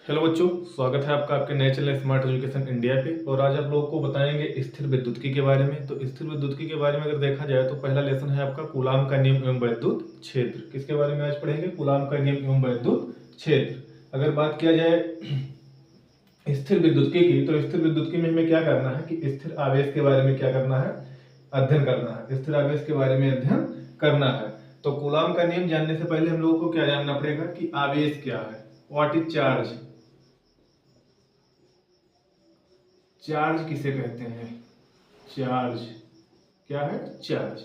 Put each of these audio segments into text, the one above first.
Hello बच्चों, स्वागत है आपका आपके नए चैनल स्मार्ट एजुकेशन इंडिया पे। और आज आप लोगों को बताएंगे स्थिर विद्युत्की के बारे में। तो स्थिर विद्युत्की के बारे में अगर देखा जाए तो पहला लेसन है आपका कूलाम का नियम एवं वैद्युत क्षेत्र। किसके बारे में आज पढ़ेंगे? कूलाम का नियम एवं वैद्युत क्षेत्र। अगर बात किया जाए स्थिर विद्युत्की की, तो स्थिर विद्युत्की में हमें क्या करना है कि स्थिर आवेश के बारे में क्या करना है? अध्ययन करना है। स्थिर आवेश के बारे में अध्ययन करना है। तो कूलाम का नियम जानने से पहले हम लोगों को क्या जानना पड़ेगा कि आवेश क्या है। What is charge? चार्ज किसे कहते हैं? चार्ज क्या है? चार्ज।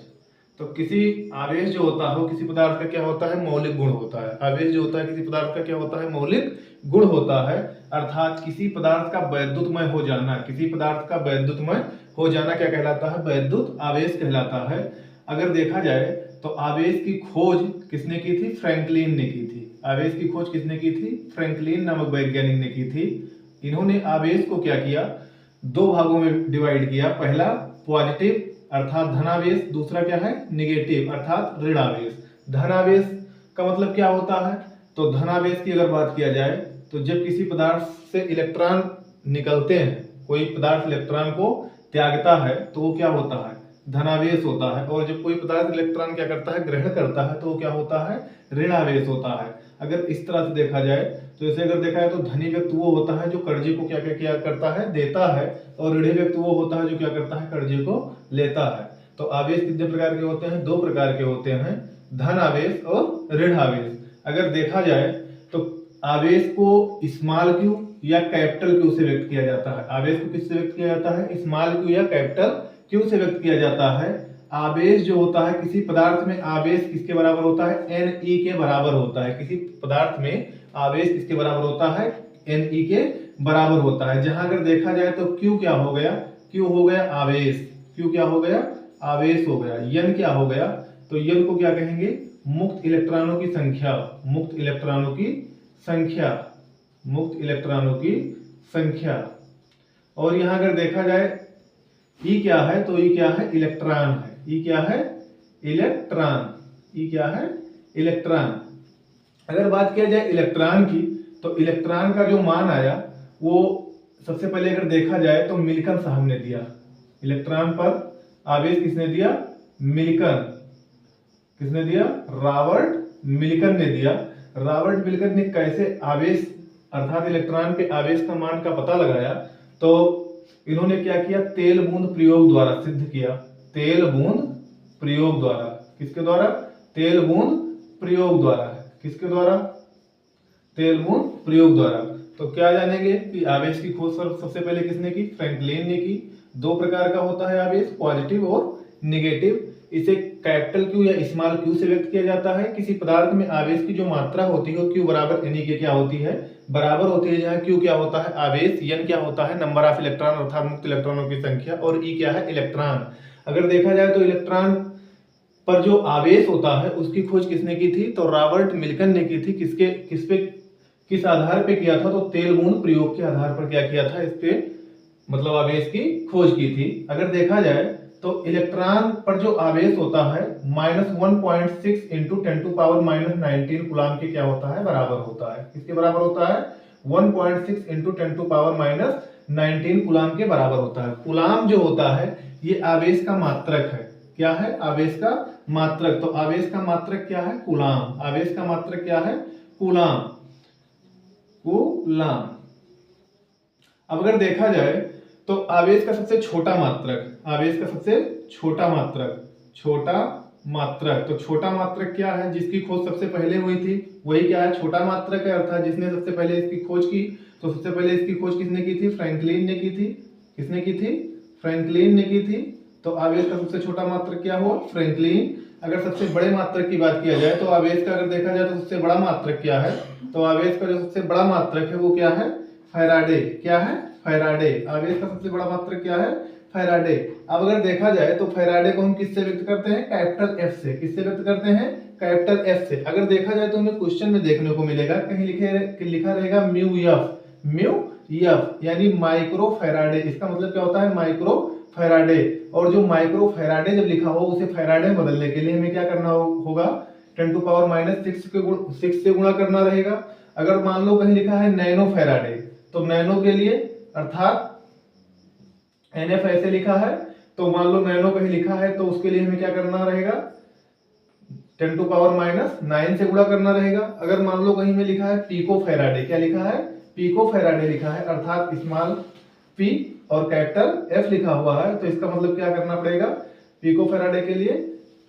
तो किसी आवेश जो होता है वो किसी पदार्थ का क्या होता है? मौलिक गुण होता है। आवेश जो होता है किसी पदार्थ का क्या होता है? मौलिक गुण होता है। अर्थात किसी पदार्थ का वैद्युतमय हो जाना, किसी पदार्थ का वैद्युतमय हो जाना क्या कहलाता है? वैद्युत आवेश कहलाता है। अगर देखा जाए तो आवेश की खोज किसने की थी? फ्रैंकलिन ने की थी। आवेश की खोज किसने की थी? फ्रैंकलिन नामक वैज्ञानिक ने की थी। इन्होंने आवेश को क्या किया? दो भागों में डिवाइड किया। पहला पॉजिटिव अर्थात धनावेश, दूसरा क्या है? निगेटिव अर्थात ऋणावेश। धनावेश का मतलब क्या होता है? तो धनावेश की अगर बात किया जाए तो जब किसी पदार्थ से इलेक्ट्रॉन निकलते हैं, कोई पदार्थ इलेक्ट्रॉन को त्यागता है तो वो क्या होता है? धनावेश होता है। और जब कोई पदार्थ इलेक्ट्रॉन क्या करता है? ग्रहण करता है तो वो क्या होता है? ऋणावेश होता है। अगर इस तरह से देखा जाए तो इसे अगर देखा जाए तो धनी व्यक्ति वो होता है जो कर्जे को क्या क्या क्या करता है? देता है। और ऋणी व्यक्ति वो होता है जो क्या करता है? कर्जे को लेता है। तो आवेश कितने प्रकार के होते हैं? दो प्रकार के होते हैं, धन आवेश और ऋण आवेश। अगर देखा जाए तो आवेश को स्मॉल क्यू या कैपिटल क्यू से व्यक्त किया जाता है। आवेश को किससे व्यक्त किया जाता है? स्मॉल क्यू या कैपिटल क्यू से व्यक्त किया जाता है। आवेश जो होता है किसी पदार्थ में, आवेश किसके बराबर होता है? Ne के बराबर होता है। किसी पदार्थ में आवेश किसके बराबर होता है? Ne के बराबर होता है। जहां अगर देखा जाए तो Q क्या हो गया? Q हो गया आवेश। Q क्या हो गया? आवेश हो गया। N क्या हो गया? तो N को क्या कहेंगे? मुक्त इलेक्ट्रॉनों की संख्या। मुक्त इलेक्ट्रॉनों की संख्या। मुक्त इलेक्ट्रॉनों की संख्या। और यहां अगर देखा जाए E क्या है? तो E क्या है? इलेक्ट्रॉन है। E क्या है? इलेक्ट्रॉन। E क्या है? इलेक्ट्रॉन। अगर बात किया जाए इलेक्ट्रॉन की, तो इलेक्ट्रॉन का जो मान आया वो सबसे पहले अगर देखा जाए तो मिल्कन साहब ने दिया। इलेक्ट्रॉन पर आवेश किसने दिया? मिल्कन। किसने दिया? रॉबर्ट मिल्कन ने दिया। रॉबर्ट मिल्कन ने कैसे आवेश अर्थात इलेक्ट्रॉन के आवेश का मान का पता लगाया? तो इन्होंने क्या किया? तेल बूंद प्रयोग द्वारा सिद्ध किया। तेल बूंद प्रयोग द्वारा। किसके द्वारा? तेल बूंद प्रयोग द्वारा। किसके द्वारा? तेल बूंद प्रयोग द्वारा। तो क्या जानेंगे कि आवेश की खोज सबसे पहले किसने की? फ्रैंकलिन ने की। दो प्रकार का होता है आवेश, पॉजिटिव और निगेटिव। इसे कैपिटल क्यू या स्मॉल क्यू से व्यक्त किया जाता है। किसी पदार्थ में आवेश की जो मात्रा होती है क्यू बराबर Ne के क्या होती है? बराबर होती है। जहां क्यू क्या होता है? आवेश। N क्या होता है? नंबर ऑफ इलेक्ट्रॉन अर्थात मुक्त इलेक्ट्रॉनों की संख्या। और E क्या है? इलेक्ट्रॉन। अगर देखा जाए तो इलेक्ट्रॉन पर जो आवेश होता है उसकी खोज किसने की थी? तो रॉबर्ट मिल्कन ने की थी। किस आधार पे किया था? तो तेल बूंद प्रयोग के आधार पर क्या किया था? इस पे मतलब आवेश की खोज की थी। अगर देखा जाए तो इलेक्ट्रॉन पर जो आवेश होता है -1.6 इंटू 10⁻⁻19 कूलाम के क्या होता है? बराबर होता है। किसके बराबर होता है? 1.6 इंटू 10⁻⁻19 कूलाम के बराबर होता है। कूलाम जो होता है ये आवेश का मात्रक है। क्या है? आवेश का मात्रक। तो आवेश का मात्रक क्या है? कूलाम। आवेश का मात्रक क्या है? कूलाम। कूलाम। अब अगर देखा जाए तो आवेश का सबसे छोटा मात्रक, आवेश का सबसे छोटा मात्रक, छोटा मात्रक। तो छोटा मात्रक क्या है? जिसकी खोज सबसे पहले हुई थी वही क्या है? छोटा मात्रक है। अर्थात जिसने सबसे पहले इसकी खोज की, तो सबसे पहले इसकी खोज किसने की थी? फ्रैंकलिन ने की थी। किसने की थी? फ्रैंकलिन ने की थी। तो आवेश का सबसे छोटा मात्रक क्या हुआ? फ्रैंकलिन। अगर सबसे बड़े मात्रक की बात किया जाए तो आवेश का अगर देखा जाए तो सबसे बड़ा मात्रक क्या है? तो आवेश का जो सबसे बड़ा मात्रक है वो क्या है? फैराडे। क्या है? फैराडे। आवेश का सबसे बड़ा मात्रक क्या है? फैराडे। अब अगर देखा जाए तो फैराडे को हम किससे व्यक्त करते हैं? कैपिटल एफ से। किससे व्यक्त करते हैं? कैपिटल एफ से। अगर देखा जाए तो हमें क्वेश्चन में देखने को मिलेगा कहीं लिखा रहेगा म्यू एफ। म्यू एफ यानी माइक्रो फैराडे। इसका मतलब क्या होता है? Micro Faraday. और जो माइक्रो फैराडे जब लिखा हो उसे फैराडे में बदलने के लिए हमें क्या करना होगा? 10⁻⁻6 से गुणा करना रहेगा। अगर मान लो कहीं लिखा है नैनो फैराडे, तो नैनो के लिए अर्थात NF ऐसे लिखा है, तो मान लो नैनो कहीं लिखा है तो उसके लिए हमें क्या करना रहेगा, 10 टू पावर माइनस 9 से गुणा करना रहेगा। अगर मान लो कहीं में लिखा है पिको फैराडे, क्या लिखा है, पिको फैराडे लिखा है, अर्थात स्मॉल p और कैपिटल F लिखा हुआ है, तो इसका मतलब क्या करना पड़ेगा, पिको फैराडे के लिए,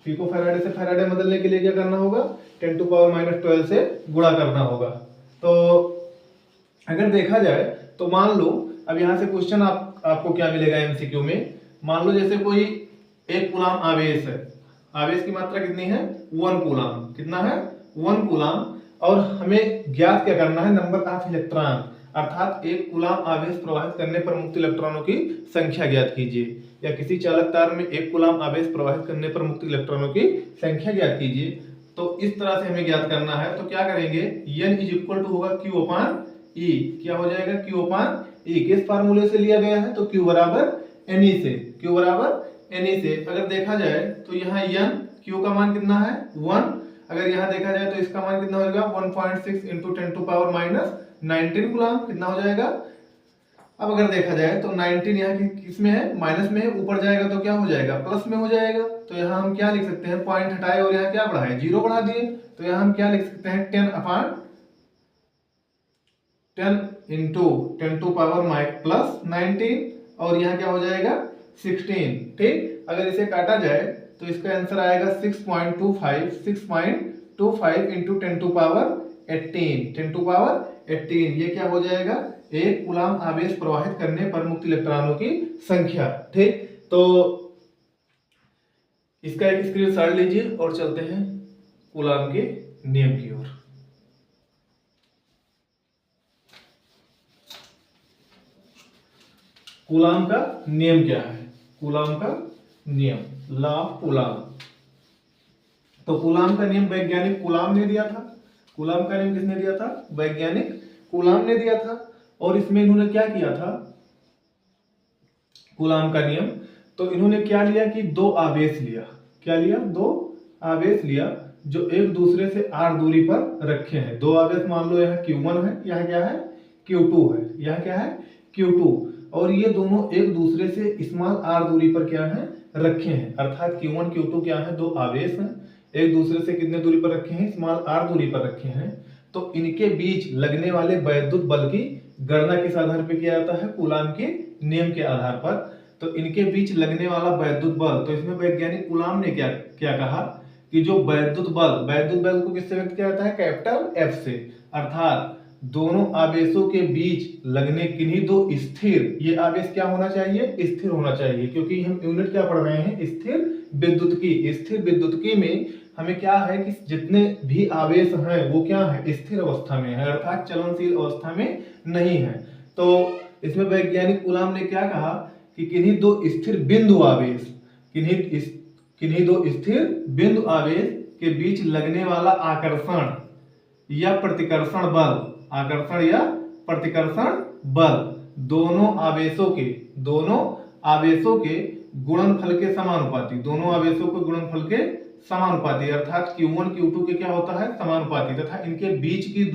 पिको फैराडे से फैराडे बदलने के लिए क्या करना होगा, 10 टू पावर माइनस 12 से गुणा करना होगा। तो अगर देखा जाए तो मान लो अब यहाँ से क्वेश्चन आपको क्या मिलेगा एमसीक्यू में, मान लो जैसे कोई 1 कूलाम आवेश है, आवेश की मात्रा कितनी है, 1 कूलाम, कितना है, 1 कूलाम, और हमें ज्ञात क्या करना है, नंबर ऑफ इलेक्ट्रॉन, अर्थात 1 कूलाम आवेश प्रवाहित करने पर मुक्त इलेक्ट्रॉनों की संख्या ज्ञात कीजिए, या किसी चालक तार में 1 कूलाम आवेश प्रवाहित करने पर मुक्त इलेक्ट्रॉनों की संख्या ज्ञात कीजिए। तो इस तरह से हमें ज्ञात करना है, तो क्या करेंगे, n इज इक्वल टू होगा Q अपान E, क्या हो जाएगा, Q अपान E, किस फार्मूले से लिया गया है, तो Q बराबर Ne से, Q बराबर Ne से। अगर देखा जाए तो यहाँ n, Q का मान कितना है 1, अगर यहाँ देखा जाए तो इसका मान कितना हो जाएगा 1.6 into 10 to power minus 19 coulomb, कितना हो जाएगा। अब अगर देखा जाए तो 19 यहाँ किस में है, माइनस में है, ऊपर जाएगा तो क्या हो जाएगा, प्लस में हो जाएगा। तो यहाँ हम क्या लिख सकते हैं, पॉइंट हटाए और यहाँ क्या बढ़ाए, 0 बढ़ा दिए, तो यहाँ हम क्या लिख सकते हैं, 10 अपान 10 इंटू 10 टू पावर प्लस 19, और यहाँ क्या हो जाएगा 16, ठीक। अगर इसे काटा जाए तो इसका आंसर आएगा 6.25 into 10 to power 18, 10 to power 18, ये क्या हो जाएगा, 1 कूलाम आवेश प्रवाहित करने पर मुक्त इलेक्ट्रॉनों की संख्या, ठीक। तो इसका एक स्क्रीनशॉट लीजिए और चलते हैं कूलाम के नियम की ओर। कूलाम का नियम क्या है, कूलाम का नियम, लॉ ऑफ कूलाम। तो कूलाम का नियम वैज्ञानिक कूलाम ने दिया था, कूलाम का नियम किसने दिया था, वैज्ञानिक कूलाम ने दिया था। और इसमें इन्होंने क्या किया था, कूलाम का नियम, तो इन्होंने क्या लिया कि 2 आवेश लिया, क्या लिया, 2 आवेश लिया जो एक दूसरे से r दूरी पर रखे हैं। 2 आवेश मान लो यहाँ Q1 है, यहाँ क्या है Q2 है, यहाँ क्या है Q2, और ये दोनों एक दूसरे से स्मॉल r दूरी पर क्या है रखे हैं, अर्थात Q1 Q2 क्या है, 2 आवेश हैं, एक दूसरे से कितने दूरी पर रखे हैं, स्मॉल r दूरी पर रखे हैं। तो इनके बीच लगने वाले वैद्युत बल की गणना किस आधार पर किया जाता है, कूलाम के नियम के आधार पर। तो इनके बीच लगने वाला वैद्युत बल, तो इसमें वैज्ञानिक कूलाम ने क्या क्या कहा कि जो वैद्युत बल को किससे व्यक्त किया जाता है, कैपिटल F से, अर्थात दोनों आवेशों के बीच लगने किन्हीं 2 स्थिर, ये आवेश क्या होना चाहिए, स्थिर होना चाहिए, क्योंकि हम यूनिट क्या पढ़ रहे हैं, स्थिर विद्युतकी। स्थिर विद्युतकी में हमें क्या है कि जितने भी आवेश हैं वो क्या है, स्थिर अवस्था में है, अर्थात चलनशील अवस्था में नहीं है। तो इसमें वैज्ञानिक कूलाम ने क्या कहा कि किन्हीं 2 स्थिर बिंदु आवेश, किन्हीं 2 स्थिर बिंदु आवेश के बीच लगने वाला आकर्षण या प्रतिकर्षण बल, आकर्षण या प्रतिकर्षण बल दोनों आवेशों के गुणनफल के समानुपाती, दोनों आवेशों के गुणनफल के समानुपाती, अर्थात Q1 Q2 के क्या होता है, समानुपाती, तथा इनके बीच की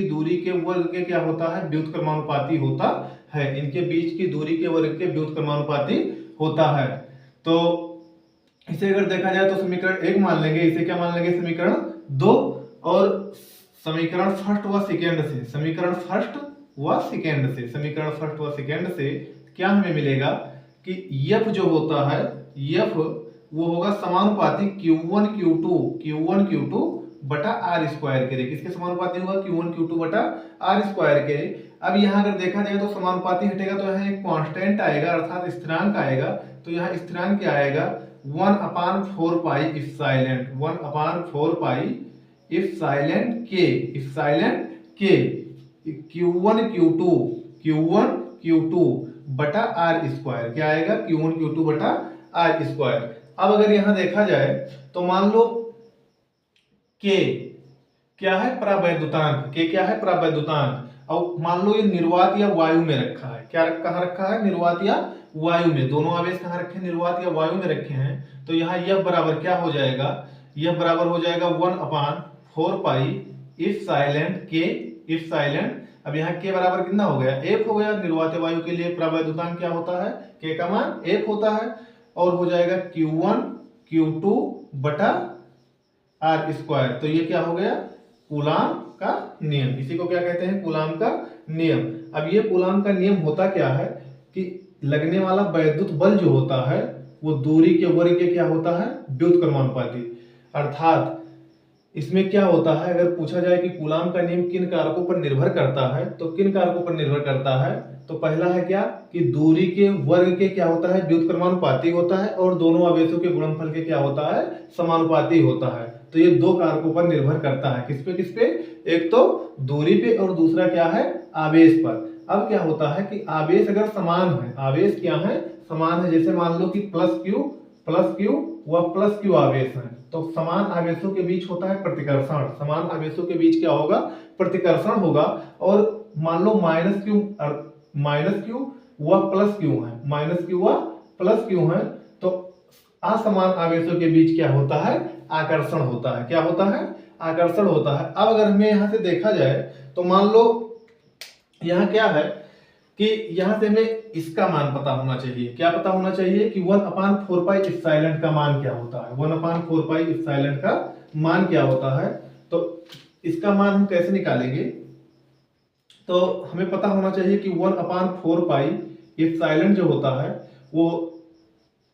दूरी के वर्ग के क्या होता है, व्युत्क्रमानुपाती होता है, इनके बीच की दूरी के वर्ग के व्युत्क्रमानुपाती होता है। तो इसे अगर देखा जाए तो समीकरण 1 मान लेंगे, इसे क्या मान लेंगे, समीकरण 2, और समीकरण फर्स्ट व सेकेंड से क्या हमें मिलेगा कि F जो होता है, F वो होगा समानुपाती Q1 Q2 बटा R स्क्वायर के, किसके समानुपाती होगा, Q1 Q2 बटा R स्क्वायर के। अब यहाँ अगर देखा जाए तो समानुपाती हटेगा तो यहाँ एक कांस्टेंट आएगा, अर्थात स्थिरांक आएगा, तो यहाँ स्थिरांक क्या आएगा, 1/4 पाई इप्सिलॉन, 1/4 पाई इप्सिलॉन के Q1 Q2 बटा R स्क्वायर, क्या आएगा, Q1 Q2 बटा R स्क्वायर। अब अगर यहाँ देखा जाए तो मान लो K क्या है, परावैद्युतांक, K क्या है, परावैद्युतांक, और मान लो ये निर्वात या वायु में रखा है, क्या कहाँ रखा है, निर्वात या वायु में, दोनों आवेश कहाँ रखे, निर्वात या वायु में रखे हैं। तो यहाँ यह बराबर क्या हो जाएगा, यह बराबर हो जाएगा 1/4 पाई इफ साइलेंट के, इफ साइलेंट, अब यहाँ के बराबर कितना हो गया, 1 हो गया। निर्वात वायु के लिए प्रवायुतांक क्या होता है, के का मान 1 होता है, और हो जाएगा Q1 Q2 बटा आर स्क्वायर। तो ये क्या हो गया, कूलाम का नियम। इसी को क्या कहते हैं, कूलाम का नियम। अब ये कूलाम का नियम होता क्या है कि लगने वाला वैद्युत बल जो होता है वो दूरी के वर्ग के क्या होता है, व्युत्क्रमानुपाती। अर्थात इसमें क्या होता है, अगर पूछा जाए कि कूलाम का नियम किन कारकों पर निर्भर करता है, तो किन कारकों पर निर्भर करता है, तो पहला है क्या कि दूरी के वर्ग के क्या होता है, व्युत्क्रमानुपाती होता है, और दोनों आवेशों के गुणनफल के क्या होता है, समानुपाती होता है। तो ये दो कारकों पर निर्भर करता है, किस पे, एक तो दूरी पे और दूसरा क्या है, आवेश पर। अब क्या होता है कि आवेश अगर समान है, आवेश क्या है, समान है, जैसे मान लो कि प्लस क्यू व प्लस क्यू आवेश है, तो समान आवेशों के बीच होता है प्रतिकर्षण। समान आवेशों के बीच क्या होगा, प्रतिकर्षण होगा। और मान लो माइनस क्यू व प्लस क्यू है, माइनस क्यू व प्लस क्यू है, तो असमान आवेशों के बीच क्या होता है, आकर्षण होता है। क्या होता है, आकर्षण होता है। अब अगर हमें यहां से देखा जाए तो मान लो यहाँ क्या है कि यहां से हमें इसका मान पता होना चाहिए। क्या पता होना चाहिए कि 1/4 पाई एप्सिलॉन का मान क्या होता है, 1/4 पाई एप्सिलॉन का मान क्या होता है। तो इसका मान हम कैसे निकालेंगे, तो हमें पता होना चाहिए कि 1/4 पाई एप्सिलॉन जो होता है वो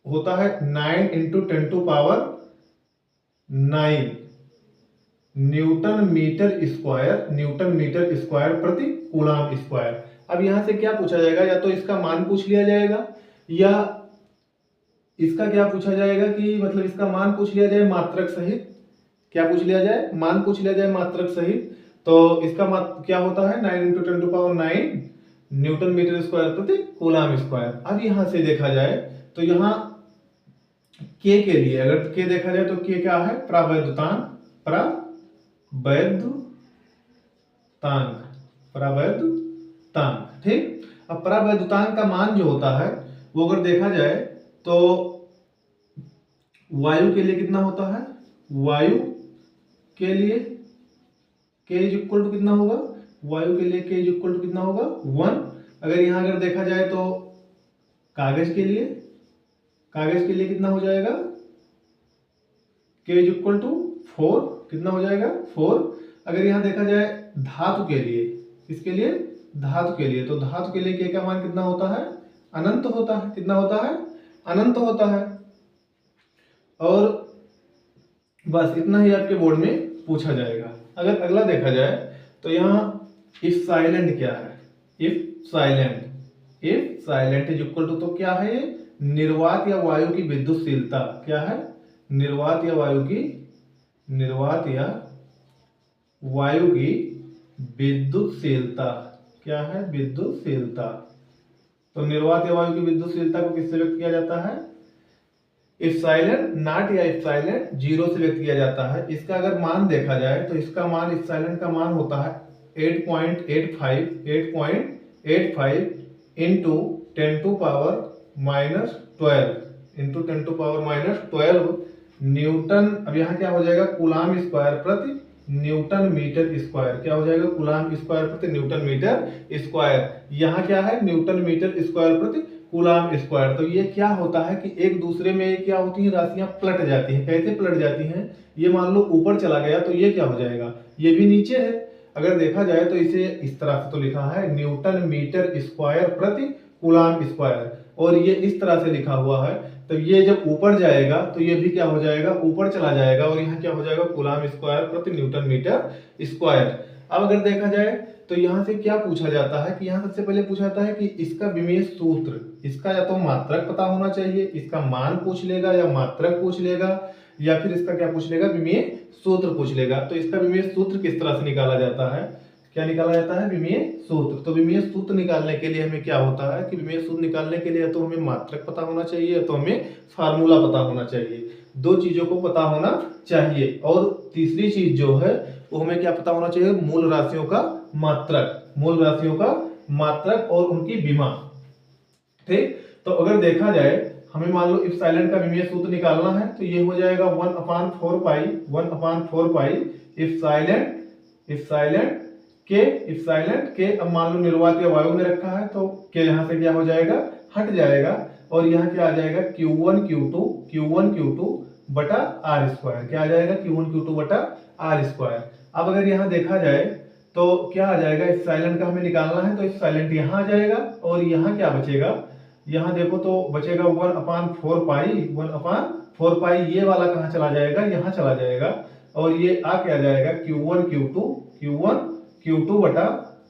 होता है 9 × 10⁹ न्यूटन मीटर स्क्वायर प्रति कूलाम स्क्वायर। अब यहां से क्या पूछा जाएगा, या तो इसका मान पूछ लिया जाएगा, या इसका क्या पूछा जाएगा कि मतलब इसका मान पूछ लिया जाए मात्रक सहित। क्या पूछ लिया जाए, मान पूछ लिया जाए मात्रक सहित। तो इसका क्या होता है, 9 × 10⁹ न्यूटन मीटर स्क्वायर प्रति कूलाम स्क्वायर। अब यहां से देखा जाए तो यहाँ के लिए, अगर के देखा जाए तो के क्या है, प्रावैद्युतांक, ठीक। अब प्रावैद्युतांक का मान जो होता है वो अगर देखा जाए तो वायु के लिए कितना होता है, वायु के लिए K = कितना होगा, वायु के लिए K = कितना होगा, 1। अगर यहां अगर देखा जाए तो कागज के लिए कितना हो जाएगा, K = 4, कितना हो जाएगा, 4। अगर यहां देखा जाए धातु के लिए, किसके लिए, धातु के लिए, तो धातु के लिए K का मान कितना होता है, अनंत होता है। कितना होता है, अनंत होता है। और बस इतना ही आपके बोर्ड में पूछा जाएगा। अगर अगला देखा जाए तो यहाँ एप्सिलॉन क्या है, एप्सिलॉन = तो क्या है, निर्वात या वायु की विद्युतशीलता। क्या है, निर्वात या वायु की विद्युतशीलता। क्या है, विद्युतशीलता। तो निर्वात या वायु की विद्युतशीलता को किससे व्यक्त किया जाता है, एप्सिलॉन नॉट या एप्सिलॉन 0 से व्यक्त किया जाता है। इसका अगर मान देखा जाए तो इसका मान, एप्सिलॉन का मान होता है 8.85 × 10⁻12 न्यूटन। अब यहाँ क्या हो जाएगा, कूलाम स्क्वायर प्रति न्यूटन मीटर स्क्वायर। क्या हो जाएगा, कूलाम स्क्वायर प्रति न्यूटन मीटर स्क्वायर। यहाँ क्या है, न्यूटन मीटर स्क्वायर प्रति कूलाम स्क्वायर। तो ये क्या होता है कि एक दूसरे में क्या होती है, राशियां पलट जाती हैं। कैसे पलट जाती हैं, ये मान लो ऊपर चला गया तो ये क्या हो जाएगा, ये भी नीचे है। अगर देखा जाए तो इसे इस तरह से तो लिखा है न्यूटन मीटर स्क्वायर प्रति कूलाम स्क्वायर, और ये इस तरह से लिखा हुआ है। तो ये जब ऊपर जाएगा तो ये भी क्या हो जाएगा, ऊपर चला जाएगा, और यहाँ क्या हो जाएगा, कूलाम स्क्वायर प्रति न्यूटन मीटर स्क्वायर। अब अगर देखा जाए तो यहाँ से क्या पूछा जाता है कि यहाँ सबसे पहले पूछा जाता है कि इसका विमेय सूत्र, इसका या तो मात्रक पता होना चाहिए, इसका मान पूछ लेगा, या मात्रक पूछ लेगा, या फिर इसका क्या पूछ लेगा, विमेय सूत्र पूछ लेगा। तो इसका विमेय सूत्र किस तरह से निकाला जाता है, क्या निकाला जाता है, विमेय सूत्र। तो विमेय सूत्र निकालने के लिए हमें क्या होता है कि विमेय सूत्र निकालने के लिए तो हमें मात्रक पता होना चाहिए, तो हमें फार्मूला पता होना चाहिए। दो चीजों को पता होना चाहिए। और तीसरी चीज जो है वो हमें क्या पता होना चाहिए, मूल राशियों का मात्रक और उनकी विमा। ठीक। तो अगर देखा जाए हमें मान लो एप्सिलॉन का विमेय सूत्र निकालना है, तो ये हो जाएगा 1/4 पाई एप्सिलॉन इप्सिलॉन के अब मान लो निर्वात या वायु में रखा है तो के यहाँ से क्या हो जाएगा, हट जाएगा और यहाँ क्या आ जाएगा Q1 Q2 बटा आर स्क्वायर। क्या आ जाएगा, Q1 Q2 बटा आर स्क्वायर। अब अगर यहाँ देखा जाए तो क्या आ जाएगा, इप्सिलॉन का हमें निकालना है तो इप्सिलॉन यहाँ आ जाएगा और यहाँ क्या बचेगा, यहाँ देखो तो बचेगा 1/4 पाई, ये वाला कहाँ चला जाएगा, यहाँ चला जाएगा और ये आ क्या जाएगा Q1 Q2 बटा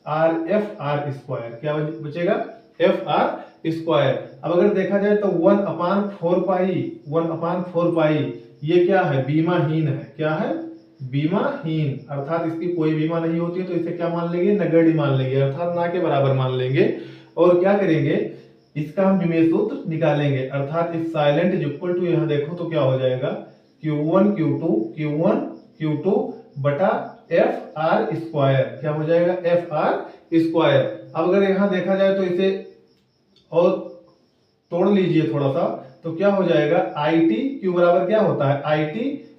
आर एफ आर स्क्वायर। क्या बचेगा, एफ आर स्क्वायर। अब अगर देखा जाए तो 1/4 पाई ये क्या है, बीमाहीन है। क्या है, बीमाहीन, अर्थात इसकी कोई बीमा नहीं होती है तो इसे क्या मान लेंगे, नगण्य मान लेंगे, अर्थात ना के बराबर मान लेंगे। और क्या करेंगे, इसका हम विमेय सूत्र निकालेंगे, अर्थात इप्सिलॉन इज इक्वल टू, यहाँ देखो तो क्या हो जाएगा Q1 Q2 बटा एफ आर स्क्वायर। क्या हो जाएगा, एफ आर स्क्वायर। अब अगर यहाँ देखा जाए तो इसे और तोड़ लीजिए थोड़ा सा तो क्या हो जाएगा, IT Q बराबर क्या होता है, IT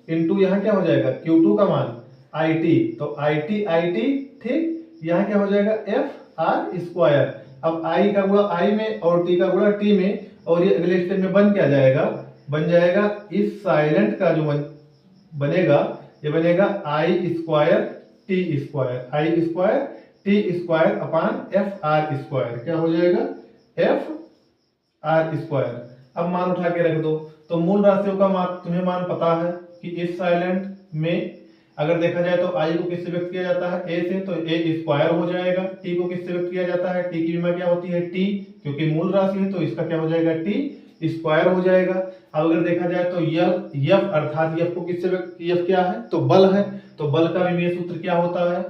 इंटू यहाँ क्या हो जाएगा Q2 का मान IT, तो IT ठीक, यहाँ क्या हो जाएगा एफ आर स्क्वायर। अब I का गुणा I में और T का गुणा T में, और ये अगले स्टेप में बन क्या जाएगा, बन जाएगा इप्सिलॉन का जो बनेगा ये बनेगा I square T square upon F R square. क्या हो जाएगा, एफ आर स्क्वायर। अब मान उठा के रख दो तो मूल राशियों का मान तुम्हें मान पता है कि इप्सिलॉन में अगर देखा जाए तो I को किससे व्यक्त किया जाता है, A से, तो A स्क्वायर हो जाएगा। T को किससे व्यक्त किया जाता है, T की विमा क्या होती है T, क्योंकि मूल राशि है तो इसका क्या हो जाएगा T स्क्वायर हो जाएगा। अब अगर देखा जाए तो F अर्थात F को किससे व्यक्त, F क्या है तो बल है, तो बल का विमेय सूत्र क्या होता है,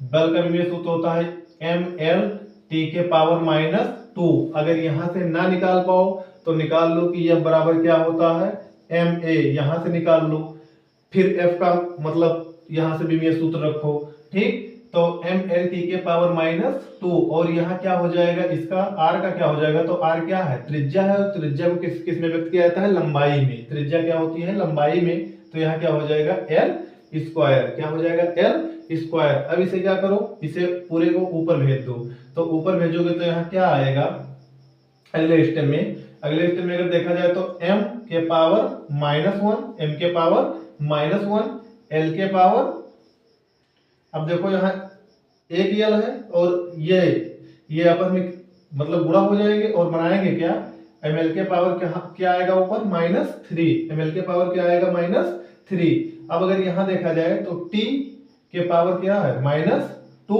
बल का विमेय सूत्र होता है ML T के पावर -2। अगर यहाँ से ना निकाल पाओ तो निकाल लो कि F बराबर क्या होता है MA, यहाँ से निकाल लो, फिर F का मतलब यहाँ से विमेय सूत्र रखो, ठीक, तो ML T के पावर -2 और यहाँ क्या हो जाएगा, इसका R का क्या हो जाएगा, तो R क्या है, त्रिज्या है, और त्रिज्या को किस में व्यक्त किया जाता है, लंबाई में। त्रिज्या क्या होती है, लंबाई में, तो यहाँ क्या हो जाएगा L स्क्वायर। क्या हो जाएगा, L स्क्वायर। अब इसे क्या करो, इसे पूरे को ऊपर भेज दो, तो ऊपर भेजोगे तो यहाँ क्या आएगा, अगले स्टेप में अगर देखा जाए तो m के पावर -1, m के पावर -1, l के पावर, अब देखो यहाँ एक यल है और ये आपस में मतलब गुणा हो जाएंगे और बनाएंगे क्या, ml के पावर क्या आएगा ऊपर -3, ml के पावर क्या आएगा -3। अब अगर यहाँ देखा जाए तो t के पावर क्या है -2,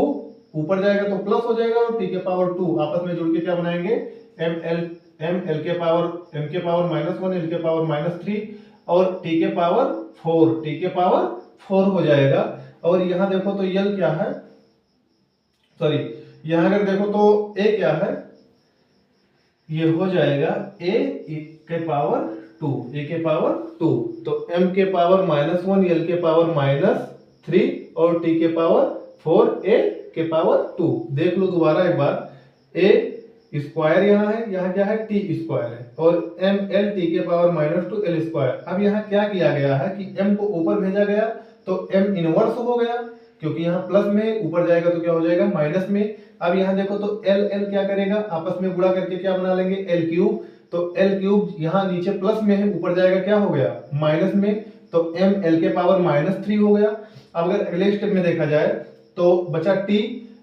ऊपर जाएगा तो प्लस हो जाएगा और t के पावर 2 आपस में जुड़ के क्या बनाएंगे m के पावर -1, l के पावर -3 और t के पावर 4 हो जाएगा। और यहाँ देखो तो यल क्या है, सॉरी यहाँ अगर देखो तो a क्या है, ये हो जाएगा a के पावर 2, तो m के पावर -1, l के पावर -3 और t के पावर 4, a के पावर 2। देख लो दोबारा एक बार, a स्क्वायर यहाँ है, यहाँ क्या है t स्क्वायर है, और m l t के पावर -2 l स्क्वायर। अब यहाँ क्या किया गया है कि m को ऊपर भेजा गया तो m इनवर्स हो गया, क्योंकि यहाँ प्लस में ऊपर जाएगा तो क्या हो जाएगा माइनस में। अब यहाँ देखो तो l क्या करेगा, आपस में गुणा करके क्या बना लेंगे l क्यूब, तो l क्यूब यहाँ नीचे प्लस में है, ऊपर जाएगा क्या हो गया माइनस में, तो m l के पावर -3 हो गया। अब अगर अगले स्टेप में देखा जाए तो बचा t,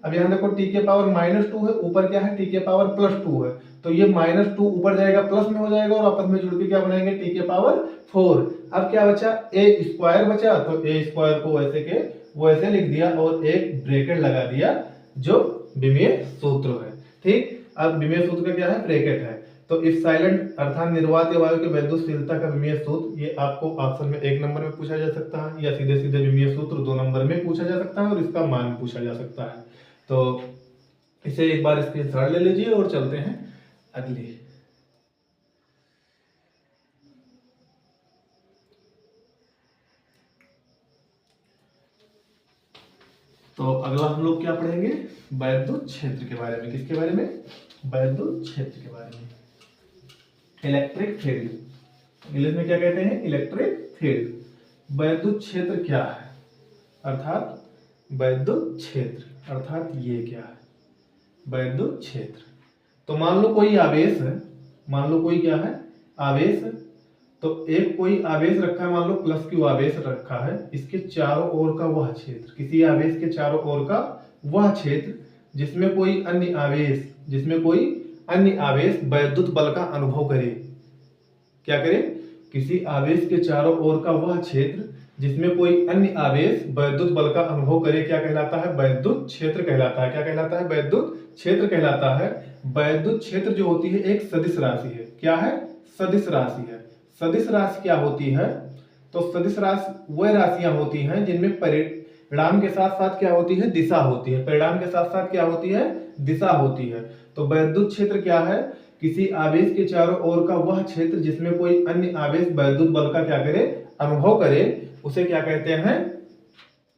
अब यहाँ देखो t के पावर -2 है, ऊपर क्या है t के पावर +2 है, तो ये -2 ऊपर जाएगा प्लस में हो जाएगा और आपस में जुड़ के क्या बनाएंगे t के पावर 4। अब क्या बचा, a स्क्वायर बचा, तो a स्क्वायर को वैसे के वैसे लिख दिया और एक ब्रैकेट लगा दिया जो विमेय सूत्र है, ठीक। अब विमेय सूत्र का क्या है, ब्रैकेट है। तो इप्सिलॉन अर्थात निर्वात या वायु की वैद्युतशीलता का विमेय सूत्र, ये आपको ऑप्शन में 1 नंबर में पूछा जा सकता है, या सीधे सीधे विमेय सूत्र 2 नंबर में पूछा जा सकता है और इसका मान पूछा जा सकता है। तो इसे एक बार स्क्रीनशॉट ले लीजिए और चलते हैं अगली। तो अगला हम लोग क्या पढ़ेंगे, वैद्युत क्षेत्र के बारे में। किसके बारे में, वैद्युत क्षेत्र के बारे में, इलेक्ट्रिक फील्ड, इंग्लिश में क्या कहते हैं, इलेक्ट्रिक फील्ड। वैद्युत क्षेत्र क्या है, अर्थात वैद्युत क्षेत्र अर्थात ये क्या है, वैद्युत क्षेत्र। तो मान लो कोई आवेश है, मान लो कोई क्या है, आवेश है। तो एक कोई आवेश रखा है, मान लो प्लस क्यू आवेश रखा है, इसके चारों ओर का वह क्षेत्र, किसी आवेश के चारों ओर का वह क्षेत्र जिसमें कोई अन्य आवेश, जिसमें कोई अन्य आवेश वैद्युत बल का अनुभव करे। क्या करे, किसी आवेश के चारों ओर का वह क्षेत्र जिसमें कोई अन्य आवेश वैद्युत बल का अनुभव करे, क्या कहलाता है, वैद्युत क्षेत्र कहलाता है। क्या कहलाता है, वैद्युत क्षेत्र कहलाता है। वैद्युत क्षेत्र जो होती है एक सदिश राशि है। क्या है, सदिश राशि है। सदिश राशि क्या होती है, तो सदिश राशि वह राशियां होती हैं जिनमें परिणाम के साथ साथ क्या होती है, दिशा होती है। परिणाम के साथ साथ क्या होती है, दिशा होती है। तो वैद्युत क्षेत्र क्या है, किसी आवेश के चारों ओर का वह क्षेत्र जिसमें कोई अन्य आवेश वैद्युत बल का क्या करे, अनुभव करे, उसे क्या कहते हैं,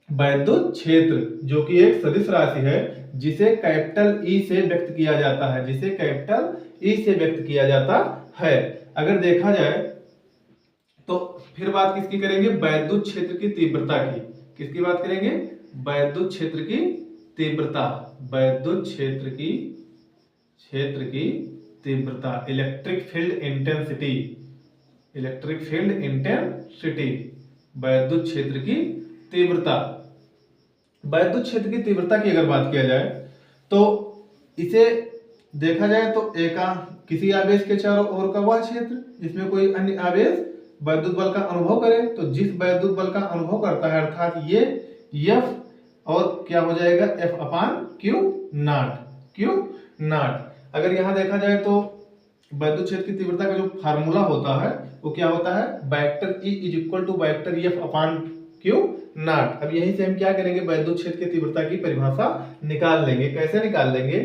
वैद्युत क्षेत्र, जो कि एक सदिश राशि है जिसे कैपिटल ई से व्यक्त किया जाता है, जिसे कैपिटल ई से व्यक्त किया जाता है। अगर देखा जाए तो फिर बात किसकी करेंगे, वैद्युत क्षेत्र की तीव्रता की। किसकी बात करेंगे, वैद्युत क्षेत्र की तीव्रता, वैद्युत क्षेत्र की तीव्रता, electric field intensity, electric field intensity, वैद्युत क्षेत्र की तीव्रता। वैद्युत क्षेत्र की तीव्रता की अगर बात किया जाए तो इसे देखा जाए तो किसी आवेश के चारों ओर का वह क्षेत्र जिसमें कोई अन्य आवेश वैद्युत बल का अनुभव करे, तो जिस वैद्युत बल का अनुभव करता है अर्थात ये F, और क्या हो जाएगा, F upon q not, Q not. अगर यहां देखा जाए तो वैद्युत क्षेत्र की तीव्रता का जो फार्मूला होता है वो क्या होता है, vector E is equal to vector F upon q naught. अब यहीं से हम क्या करेंगे, वैद्युत क्षेत्र की तीव्रता की परिभाषा निकाल लेंगे। कैसे निकाल लेंगे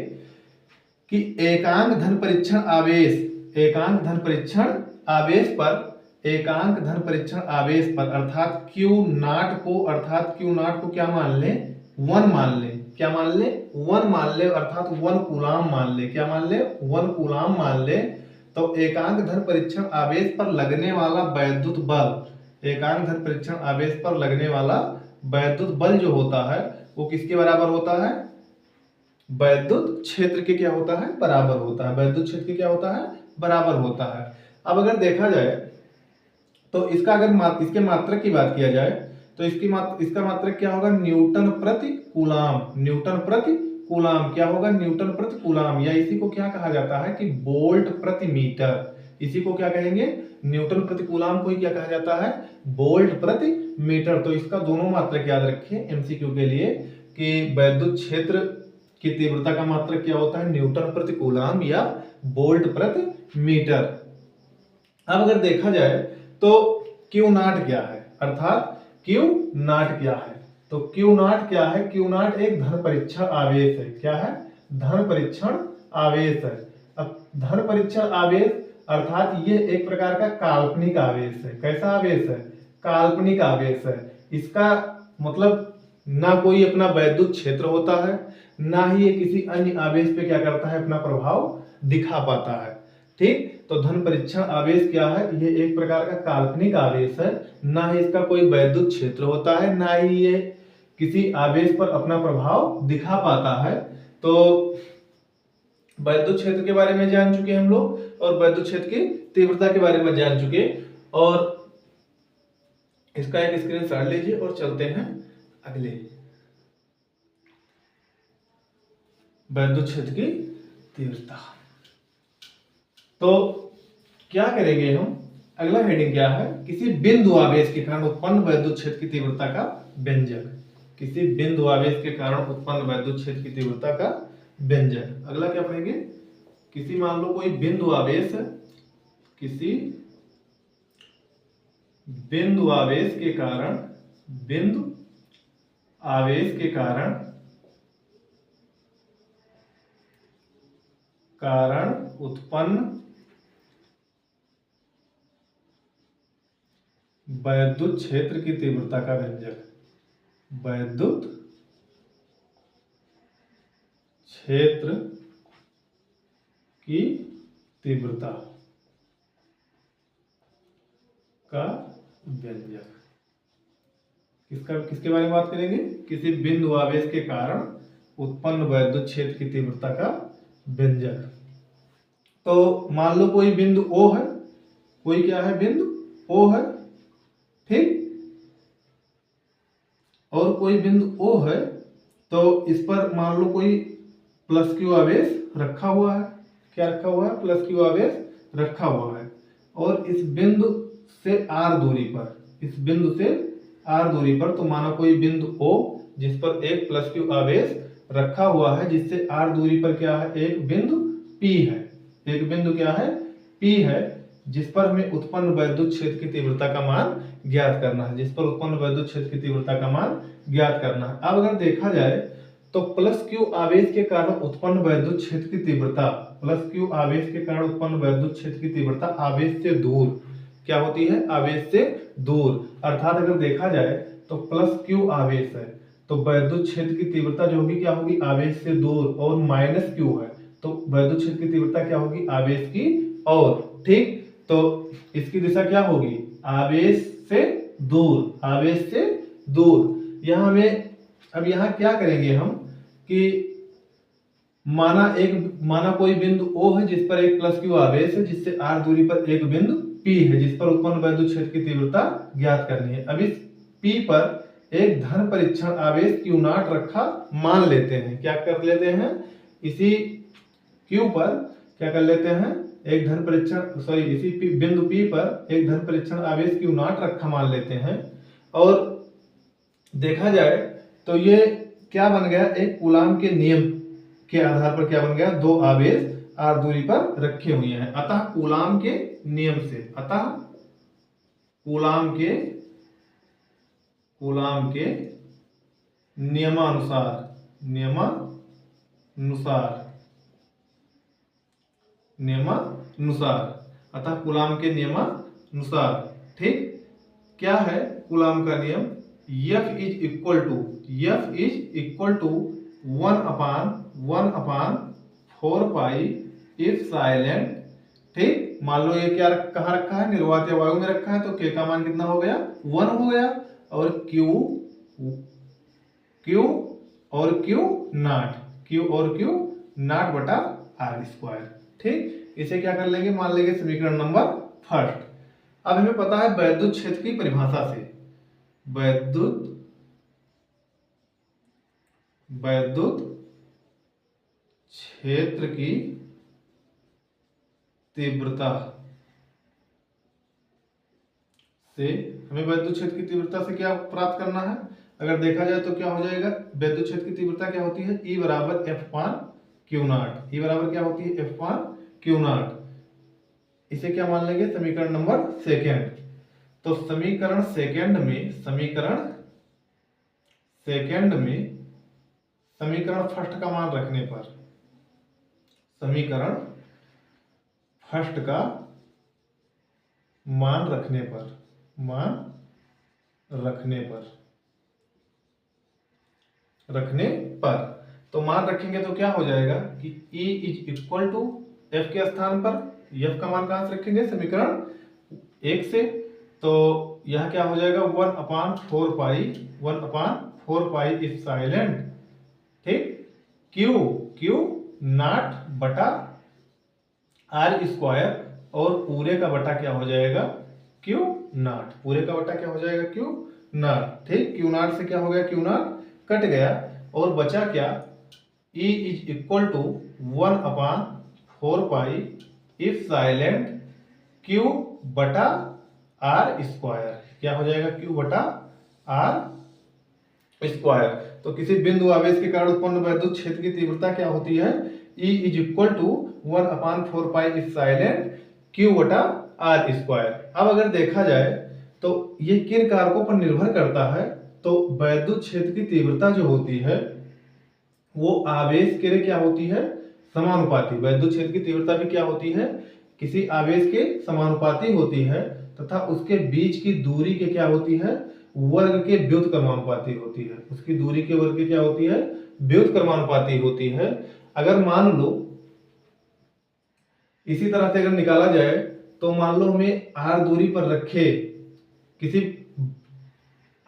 कि एकांक धन परीक्षण आवेश, एकांक धन परीक्षण आवेश पर, एकांक धन परीक्षण आवेश पर अर्थात क्यू नॉट को, अर्थात क्यू नॉट को क्या मान ले, 1 मान ले। क्या मान ले, 1 मान ले, अर्थात 1 कूलाम मान ले। क्या मान ले, 1 कूलाम मान ले। तो एकांक धन परीक्षण आवेश पर लगने वाला वैद्युत बल, एकांक धन परीक्षण आवेश पर लगने वाला वैद्युत बल जो होता है वो किसके बराबर होता है, वैद्युत क्षेत्र के क्या होता है, बराबर होता है। वैद्युत क्षेत्र के क्या होता है, बराबर होता है। अब अगर देखा जाए तो इसका अगर इसके मात्रक की बात किया जाए तो इसका मात्रक क्या होगा, न्यूटन प्रति कूलाम, न्यूटन प्रति कूलाम। क्या होगा, न्यूटन प्रति कूलाम, या इसी को क्या कहा जाता है कि वोल्ट प्रति मीटर। इसी को क्या कहेंगे, न्यूटन प्रति कूलाम को ही क्या कहा जाता है, वोल्ट प्रति मीटर। तो इसका दोनों मात्रक याद रखिए एमसीक्यू के लिए कि वैद्युत क्षेत्र की तीव्रता का मात्रक क्या होता है, न्यूटन प्रति कूलाम या वोल्ट प्रति मीटर। अब अगर देखा जाए तो क्यू नॉट क्या है, अर्थात क्यू नॉट क्या है, तो क्यू नॉट क्या है, क्यू नॉट एक धन परीक्षण आवेश है। क्या है, धन परीक्षण आवेश है। अब धन परीक्षण आवेश अर्थात ये एक प्रकार का काल्पनिक आवेश है। कैसा आवेश है, काल्पनिक आवेश है। इसका मतलब ना कोई अपना वैद्युत क्षेत्र होता है, ना ही ये किसी अन्य आवेश पे क्या करता है, अपना प्रभाव दिखा पाता है। ठीक, तो धन परीक्षण आवेश क्या है, ये एक प्रकार का काल्पनिक आवेश है। ना ही इसका कोई वैद्युत क्षेत्र होता है, ना ही ये किसी आवेश पर अपना प्रभाव दिखा पाता है। तो वैद्युत क्षेत्र के बारे में जान चुके हम लोग और वैद्युत क्षेत्र की तीव्रता के बारे में जान चुके, और इसका एक स्क्रीनशॉट लीजिए और चलते हैं अगले, वैद्युत क्षेत्र की तीव्रता। तो क्या करेंगे हम, अगला हेडिंग क्या है, किसी बिंदु आवेश के कारण उत्पन्न वैद्युत क्षेत्र की तीव्रता का व्यंजक। किसी बिंदु आवेश के कारण उत्पन्न वैद्युत क्षेत्र की तीव्रता का व्यंजक। अगला क्या पढ़ेंगे, किसी मान लो कोई बिंदु आवेश है, किसी बिंदु आवेश के कारण, बिंदु आवेश के कारण उत्पन्न वैद्युत क्षेत्र की तीव्रता का व्यंजक, वैद्युत क्षेत्र की तीव्रता का व्यंजक। किसके बारे में बात करेंगे? किसी बिंदु आवेश के कारण उत्पन्न वैद्युत क्षेत्र की तीव्रता का व्यंजक। तो मान लो कोई बिंदु O है, कोई क्या है, बिंदु O है, ठीक, और कोई बिंदु O है, तो इस पर मान लो कोई प्लस क्यू आवेश रखा हुआ है। क्या रखा हुआ है? प्लस क्यू आवेश रखा हुआ है। और इस बिंदु से R दूरी पर, इस बिंदु से R दूरी पर, तो मानो कोई बिंदु O जिस पर एक प्लस क्यू आवेश रखा हुआ है, जिससे R दूरी पर क्या है, एक बिंदु P है। एक बिंदु क्या है? P है, जिस पर हमें उत्पन्न वैद्युत क्षेत्र की तीव्रता का मान ज्ञात करना है। जिस पर उत्पन्न वैद्युत क्षेत्र की तीव्रता का मान ज्ञात करना है। अब अगर देखा जाए तो प्लस क्यू आवेश के कारण उत्पन्न वैद्युत क्षेत्र की तीव्रता, प्लस क्यू आवेश के कारण उत्पन्न वैद्युत क्षेत्र की तीव्रता आवेश से दूर क्या होती है? आवेश से दूर। अर्थात अगर देखा जाए तो प्लस क्यू आवेश है, तो वैद्युत क्षेत्र की तीव्रता जो होगी क्या होगी? आवेश से दूर। और माइनस क्यू है, तो वैद्युत क्षेत्र की तीव्रता क्या होगी? आवेश की ओर, ठीक। तो इसकी दिशा क्या होगी? आवेश से दूर, आवेश से दूर। यहां हमें अब यहां क्या करेंगे हम कि माना कोई बिंदु O है जिस पर एक प्लस क्यू आवेश है, जिससे R दूरी पर एक बिंदु P है जिस पर उत्पन्न वैद्युत क्षेत्र की तीव्रता ज्ञात करनी है। अब इस P पर एक धन परीक्षण आवेश Q0 रखा मान लेते हैं। क्या कर लेते हैं? इसी Q पर क्या कर लेते हैं? एक धन परीक्षण, सॉरी, इसी बिंदु P पर एक धन परीक्षण आवेश Q0 रखा मान लेते हैं। और देखा जाए तो ये क्या बन गया? एक कूलाम के नियम के आधार पर क्या बन गया? दो आवेश R दूरी पर रखे हुए हैं। अतः कूलाम के नियम से, अतः कूलाम के नियमानुसार अतः कूलाम के नियमानुसार, ठीक। क्या है कूलाम का नियम? F is equal to 1/4 pi epsilon, ठीक। मान लो ये क्या कहाँ रखा है? निर्वात या वायु में रखा है, तो K का मान कितना हो गया? 1 हो गया। और Q नॉट बटा R², ठीक। इसे क्या कर लेंगे? मान लेंगे समीकरण नंबर फर्स्ट। अब हमें पता है वैद्युत क्षेत्र की परिभाषा से, वैद्युत क्षेत्र की तीव्रता से हमें वैद्युत क्षेत्र की तीव्रता से क्या प्राप्त करना है? अगर देखा जाए तो क्या हो जाएगा? वैद्युत क्षेत्र की तीव्रता क्या होती है? E बराबर F/Q0। E बराबर क्या होती है? F/Q0। इसे क्या मान लेंगे? समीकरण नंबर सेकेंड। तो समीकरण सेकेंड में समीकरण फर्स्ट का मान रखने पर, समीकरण फर्स्ट का मान रखने पर तो मान रखेंगे तो क्या हो जाएगा कि E is equal to F के स्थान पर F का मान कहां से रखेंगे? समीकरण 1 से। तो यह क्या हो जाएगा? 1/4 पाई एप्सिलॉन, ठीक, Q नॉट बटा R², और पूरे का बटा क्या हो जाएगा? Q0। पूरे का बटा क्या हो जाएगा? Q0, ठीक। Q0 से क्या हो गया? Q0 कट गया और बचा क्या? E is equal to 1/4 pi epsilon Q बटा R²। क्या हो जाएगा? Q बटा R²। तो किसी बिंदु आवेश के कारण उत्पन्न वैद्युत क्षेत्र की तीव्रता क्या होती है? E is equal to 1/4 pi epsilon Q बटा R²। अब अगर देखा जाए तो ये किन कारकों पर निर्भर करता है? तो वैद्युत क्षेत्र की तीव्रता जो होती है वो आवेश के लिए क्या होती है? समानुपाती। वैद्युत क्षेत्र की तीव्रता भी क्या होती है? किसी आवेश के समानुपाती होती है, तथा उसके बीच की दूरी के क्या होती है? वर्ग के व्युत्क्रमानुपाती होती है। उसकी दूरी के वर्ग की क्या होती है? व्युत्क्रमानुपाती होती है। अगर मान लो इसी तरह से अगर निकाला जाए तो मान लो हमें R दूरी पर रखे किसी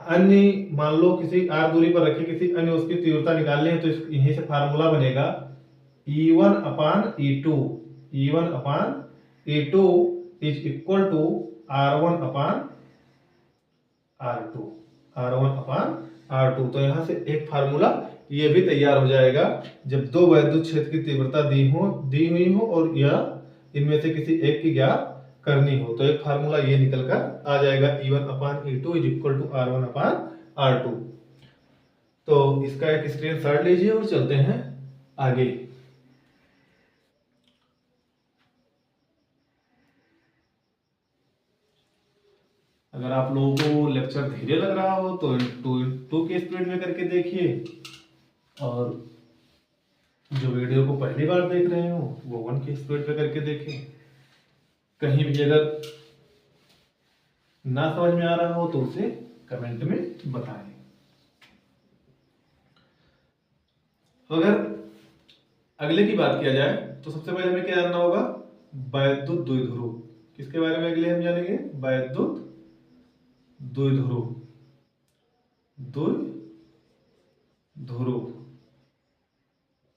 अन्य मान लो किसी r दूरी पर रखे किसी अन्य उसकी तीव्रता निकालनी है तो यहीं से फार्मूला बनेगा E1 upon E2, E1 upon E2 is equal to R1 upon R2, R1 upon R2। तो यहाँ से एक फार्मूला ये भी तैयार हो जाएगा जब दो वैद्युत क्षेत्र की तीव्रता दी हुई हो और यह इनमें से किसी एक की ज्ञात करनी हो, तो एक फार्मूला ये निकल कर आ जाएगा E1 upon E2 is equal to R1 upon R2। तो इसका एक स्क्रीनशॉट लीजिए और चलते हैं आगे। अगर आप लोगों को लेक्चर धीरे लग रहा हो तो 2 की स्पीड में करके देखिए, और जो वीडियो को पहली बार देख रहे हो वो 1 की स्पीड पे करके देखें। कहीं भी अगर ना समझ में आ रहा हो तो उसे कमेंट में बताएं। अगर अगले की बात किया जाए तो सबसे पहले हमें क्या जानना होगा, वैद्युत द्विध्रुव। किसके बारे में अगले हम जानेंगे, वैद्युत द्विध्रुव, द्विध्रुव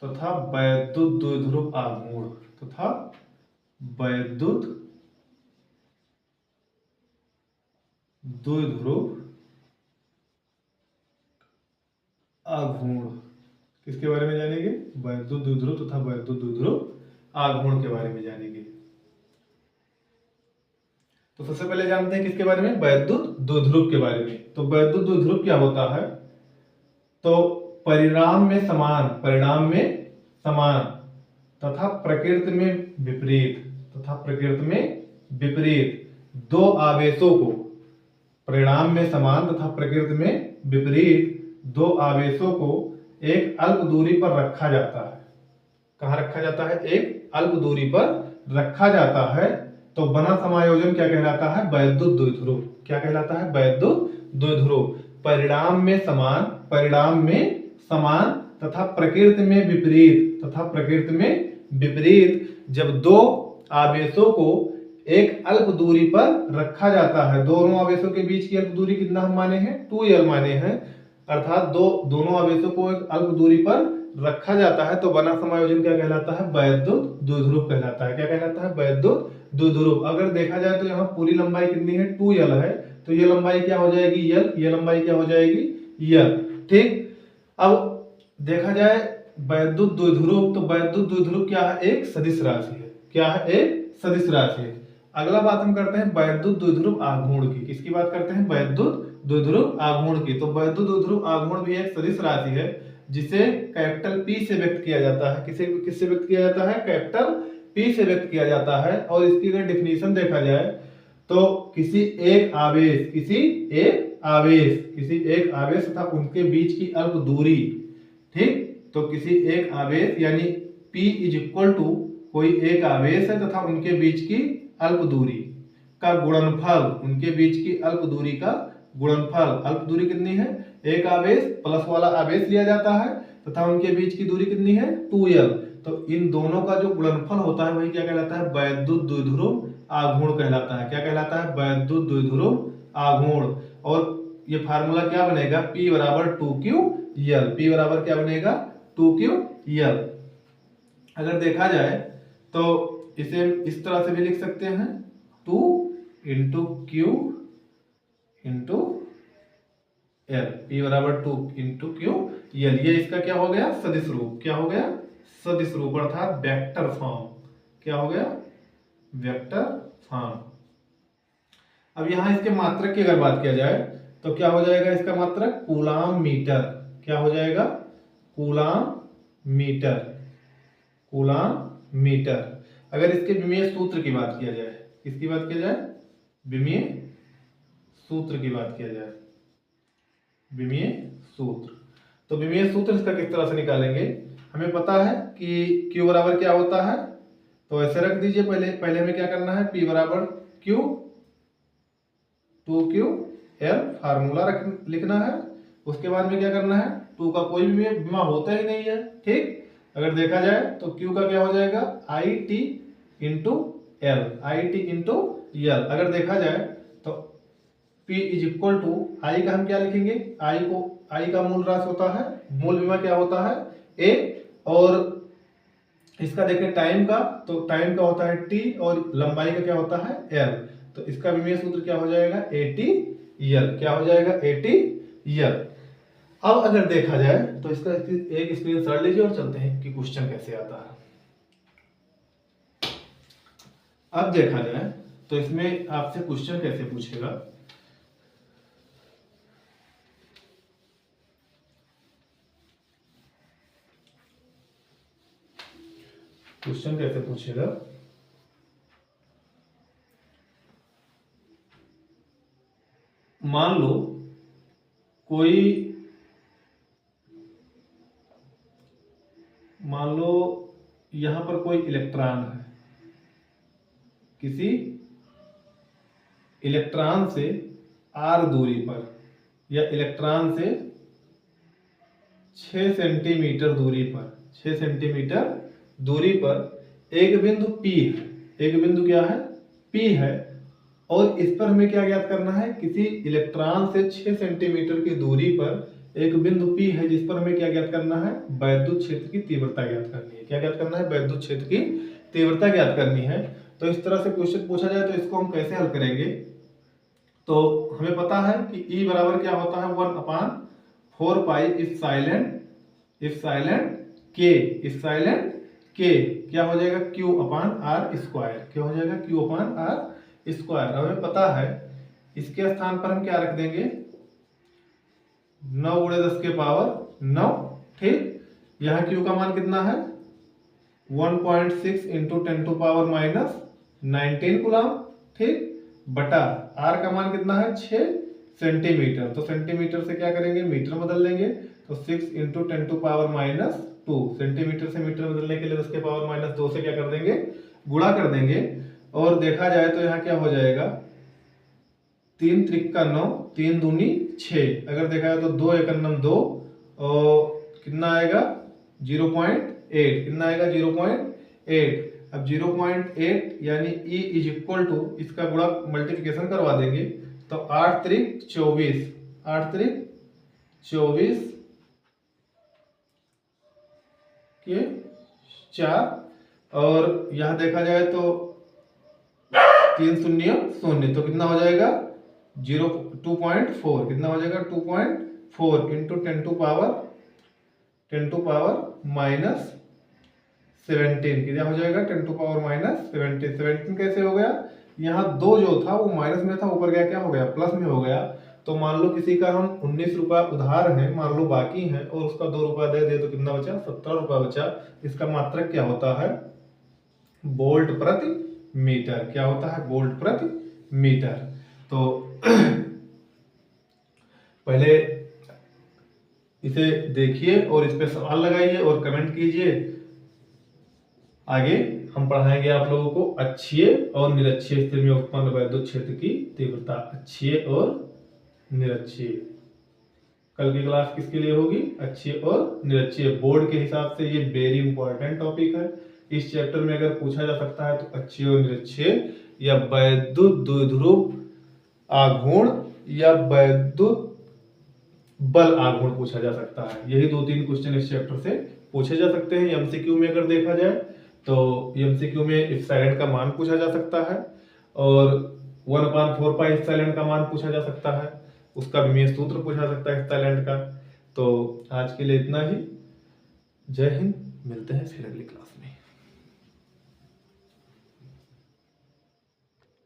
तथा वैद्युत द्विध्रुव आघूर्ण, तथा वैद्युत द्विध्रुव आघूर्ण। किसके बारे में जानेंगे, वैद्युत द्विध्रुव तथा वैद्युत द्विध्रुव आघूर्ण के बारे में जानेंगे। तो सबसे पहले जानते हैं किसके बारे में, वैद्युत द्विध्रुव के बारे में। तो वैद्युत द्विध्रुव क्या होता है, तो परिणाम में समान तथा प्रकृति में विपरीत दो आवेशों को, परिणाम में समान तथा प्रकृति में विपरीत दो आवेशों को एक अल्प दूरी पर रखा जाता है। कहाँ रखा जाता है, एक अल्प दूरी पर रखा जाता है। तो बना समायोजन क्या कहलाता है, वैद्युत द्विध्रुव। क्या कहलाता है, वैद्युत द्विध्रुव। परिणाम में समान तथा प्रकृति में विपरीत जब दो आवेशों को एक अल्प दूरी पर रखा जाता है। दोनों आवेशों के बीच की अल्प दूरी कितना हम माने हैं, 2l माने हैं, अर्थात दोनों आवेशों को एक अल्प दूरी पर रखा जाता है। तो बना समायोजन क्या कहलाता है, वैद्युत द्विध्रुव कहलाता है। क्या कहलाता है, वैद्युत द्विध्रुव। अगर देखा जाए तो यहाँ पूरी लंबाई कितनी है, 2l है, तो ये लंबाई क्या हो जाएगी, l, ये लंबाई क्या हो जाएगी, l। ठीक, अब देखा जाए वैद्युत द्विध्रुव, तो वैद्युत द्विध्रुव क्या है, एक सदिश राशि है। क्या है, एक सदिश राशि है। अगला बात हम करते हैं वैद्युत द्विध्रुव आघूर्ण की। किसकी बात करते हैं, वैद्युत द्विध्रुव आघूर्ण की। तो वैद्युत द्विध्रुव आघूर्ण भी एक सदिश राशि है जिसे कैपिटल P से व्यक्त किया जाता है। किससे व्यक्त किया जाता है, कैपिटल P से व्यक्त किया जाता है। और इसकी अगर डिफिनीशन देखा जाए तो किसी एक आवेश तथा उनके बीच की अल्प दूरी, ठीक, तो किसी एक आवेश यानी P इज इक्वल टू कोई एक आवेश है तथा उनके बीच की अल्प दूरी का गुणनफल, उनके बीच की अल्प दूरी का गुणनफल। अल्प दूरी कितनी है, एक आवेश प्लस वाला आवेश लिया जाता है तथा उनके बीच की दूरी कितनी है, 2l। तो इन दोनों का जो गुणनफल होता है वही क्या कहलाता है, वैद्युत द्विध्रुव आघूर्ण कहलाता है। क्या कहलाता है, वैद्युत द्विध्रुव आघूर्ण। और ये फार्मूला क्या बनेगा, P बराबर 2ql। P बराबर क्या बनेगा, 2ql। अगर देखा जाए तो इसे इस तरह से भी लिख सकते हैं, 2 into Q into L, P बराबर 2 इंटू क्यू एल। ये इसका क्या हो गया, सदिश रूप। क्या हो गया, सदिश रूप, अर्थात वेक्टर फॉर्म। क्या हो गया, वेक्टर फॉर्म। अब यहां इसके मात्रक की अगर बात किया जाए तो क्या हो जाएगा, इसका मात्रक कूलाम मीटर। क्या हो जाएगा, कूलाम मीटर, कूलाम मीटर। अगर इसके विमीय सूत्र की बात किया जाए, किसकी बात किया जाए, विमीय सूत्र की बात किया जाए, विमीय सूत्र। तो विमीय सूत्र इसका किस तरह से निकालेंगे, हमें पता है कि Q बराबर क्या होता है, तो ऐसे रख दीजिए। पहले हमें क्या करना है, P बराबर Q 2ql फार्मूला लिखना है। उसके बाद में क्या करना है, 2 का कोई भी विमा होता ही नहीं है। ठीक, अगर देखा जाए तो Q का क्या हो जाएगा, IT into L, IT into L. अगर देखा जाए तो P इज इक्वल टू आई का हम क्या लिखेंगे, आई का मूल राशि होता है, मूल विमा क्या होता है A, और इसका देखें टाइम का, तो टाइम का होता है T और लंबाई का क्या होता है L। तो इसका विमीय सूत्र क्या हो जाएगा ATL, क्या हो जाएगा ATL। अब अगर देखा जाए तो इसका एक स्क्रीनशॉट लीजिए और चलते हैं कि क्वेश्चन कैसे आता है। अब देखा जाए तो इसमें आपसे क्वेश्चन कैसे पूछेगा, क्वेश्चन कैसे पूछेगा, मान लो यहां पर कोई इलेक्ट्रॉन है, किसी इलेक्ट्रॉन से r दूरी पर या इलेक्ट्रॉन से 6 सेंटीमीटर दूरी पर, 6 सेंटीमीटर दूरी पर एक बिंदु P है, एक बिंदु क्या है P है, और इस पर हमें क्या ज्ञात करना है, किसी इलेक्ट्रॉन से 6 सेंटीमीटर की दूरी पर एक बिंदु P है जिस पर हमें क्या ज्ञात करना है, वैद्युत क्षेत्र की तीव्रता ज्ञात करनी है। क्या ज्ञात करना है, वैद्युत क्षेत्र की तीव्रता ज्ञात करनी है। तो इस तरह से क्वेश्चन पूछा जाए तो इसको हम कैसे हल करेंगे, तो हमें पता है कि E बराबर क्या होता है 1/4 पाई इप्सिलॉन K, क्या हो जाएगा Q/r², क्या हो जाएगा Q/r²। हमें पता है इसके स्थान पर हम क्या रख देंगे 9 × 10 के पावर 9, ठीक। यहाँ Q का मान कितना है 1.6 × 10⁻⁻19 कूलम, ठीक, बटा R का मान कितना है 6 सेंटीमीटर, तो सेंटीमीटर से क्या करेंगे मीटर बदल लेंगे, तो 6 × 10⁻², सेंटीमीटर से मीटर बदलने के लिए 10 के पावर -2 से क्या कर देंगे गुणा कर देंगे। और देखा जाए तो यहाँ क्या हो जाएगा 3 × 3 = 9, 3 दूनी 6, अगर देखा जाए तो 2 × 1 = 2 और कितना आएगा 0.8, कितना आएगा 0.8। अब 0.8 यानी E इज इक्वल टू इसका गुणा मल्टीप्लिकेशन करवा देंगे तो 8 × 3 = 24, 8 × 3 = 24 के 4, और यहां देखा जाए तो 3 शून्य 0, तो कितना हो जाएगा 2.4, कितना हो जाएगा 2.4 × 10⁻⁻17, कितना हो जाएगा 10⁻⁻17। 17 कैसे हो गया, यहाँ 2 जो था वो माइनस में था, ऊपर गया क्या हो गया प्लस में हो गया। तो मान लो किसी का हम 19 रुपया उधार है, मान लो बाकी है, और उसका 2 रुपया दे तो कितना बचा 17 रुपया बचा। इसका मात्रक क्या होता है वोल्ट प्रति मीटर, क्या होता है वोल्ट प्रति मीटर। तो पहले इसे देखिए और इस पे सवाल लगाइए और कमेंट कीजिए। आगे हम पढ़ाएंगे आप लोगों को अक्षीय और निरक्षीय स्थिति में उत्पन्न वैद्युत क्षेत्र की तीव्रता, अक्षीय और निरक्षीय। कल की क्लास किसके लिए होगी, अक्षीय और निरक्षीय। बोर्ड के हिसाब से ये वेरी इंपॉर्टेंट टॉपिक है। इस चैप्टर में अगर पूछा जा सकता है तो अक्षीय और निरक्षीय या वैद्युत द्विध्रुव आघूर्ण या वैद्युत बल आघूर्ण पूछा जा सकता है। यही 2-3 क्वेश्चन इस चैप्टर से पूछे जा सकते हैं। एमसीक्यू में अगर देखा जाए तो एमसीक्यू में इप्सिलॉन का मान पूछा जा सकता है और 1/4 पाई इप्सिलॉन का मान पूछा जा सकता है, उसका विमीय सूत्र पूछा जा सकता है इप्सिलॉन का। तो आज के लिए इतना ही। जय हिंद, मिलते हैं फिर अगली क्लास में।